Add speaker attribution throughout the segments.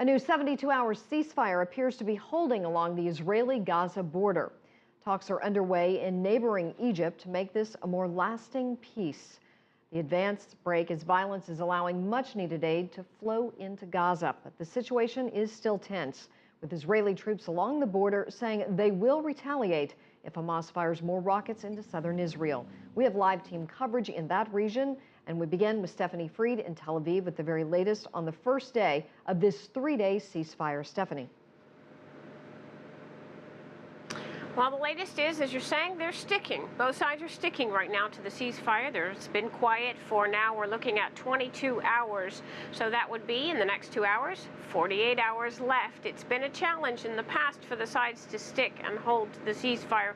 Speaker 1: A new 72-hour ceasefire appears to be holding along the Israeli-Gaza border. Talks are underway in neighboring Egypt to make this a more lasting peace. The advanced break as violence is allowing much-needed aid to flow into Gaza, but the situation is still tense, with Israeli troops along the border saying they will retaliate if Hamas fires more rockets into southern Israel. We have live team coverage in that region, and we begin with Stephanie Freed in Tel Aviv with the very latest on the first day of this three-day ceasefire. Stephanie.
Speaker 2: Well, the latest is, as you're saying, they're sticking. Both sides are sticking right now to the ceasefire. There's been quiet for now. We're looking at 22 hours. So that would be, in the next 2 hours, 48 hours left. It's been a challenge in the past for the sides to stick and hold the ceasefire.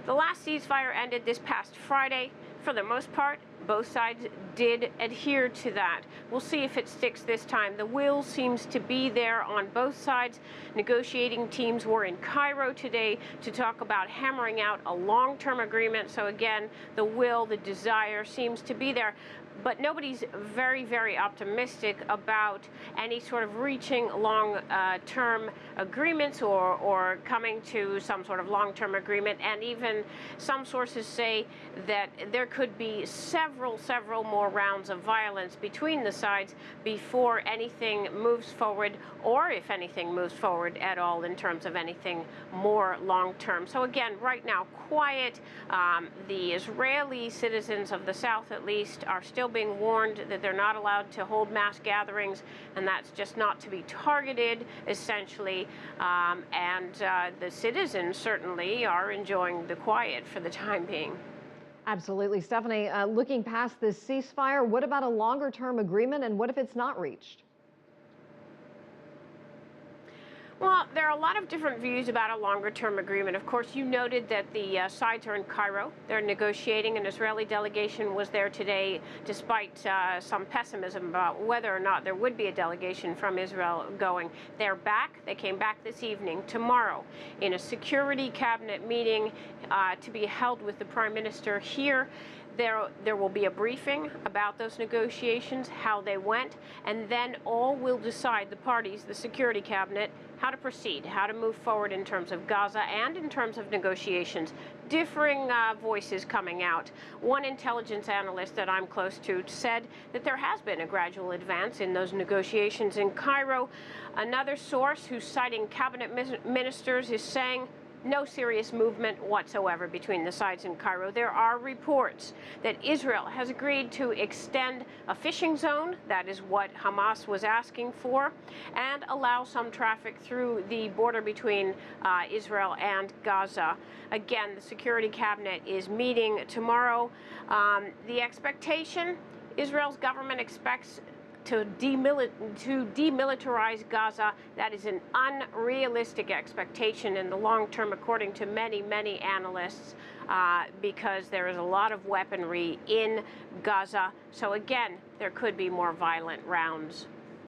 Speaker 2: The last ceasefire ended this past Friday. For the most part, both sides did adhere to that. We'll see if it sticks this time. The will seems to be there on both sides. Negotiating teams were in Cairo today to talk about hammering out a long-term agreement. So again, the will, the desire seems to be there. But nobody's very, very optimistic about any sort of reaching long-term agreements or coming to some sort of long-term agreement. And even some sources say that there could be several more rounds of violence between the sides before anything moves forward, or if anything moves forward at all in terms of anything more long-term. So again, right now, quiet. The Israeli citizens of the south, at least, are still being warned that they're not allowed to hold mass gatherings, and that's just not to be targeted, essentially. The citizens certainly are enjoying the quiet for the time being.
Speaker 1: Absolutely. Stephanie, looking past this ceasefire, what about a longer-term agreement, and what if it's not reached?
Speaker 2: Well, there are a lot of different views about a longer-term agreement. Of course, you noted that the sides are in Cairo. They're negotiating. An Israeli delegation was there today, despite some pessimism about whether or not there would be a delegation from Israel going. They're back. They came back this evening, tomorrow, in a security cabinet meeting to be held with the Prime Minister here. There will be a briefing about those negotiations, how they went, and then all will decide, the parties, the security cabinet, how to proceed, how to move forward in terms of Gaza and in terms of negotiations. Differing voices coming out. One intelligence analyst that I'm close to said that there has been a gradual advance in those negotiations in Cairo. Another source who's citing cabinet ministers is saying no serious movement whatsoever between the sides in Cairo. There are reports that Israel has agreed to extend a fishing zone, that is what Hamas was asking for, and allow some traffic through the border between Israel and Gaza. Again, the Security Cabinet is meeting tomorrow. The expectation, Israel's government expects to demilitarize Gaza. That is an unrealistic expectation in the long term, according to many analysts, because there is a lot of weaponry in Gaza. So again, there could be more violent rounds.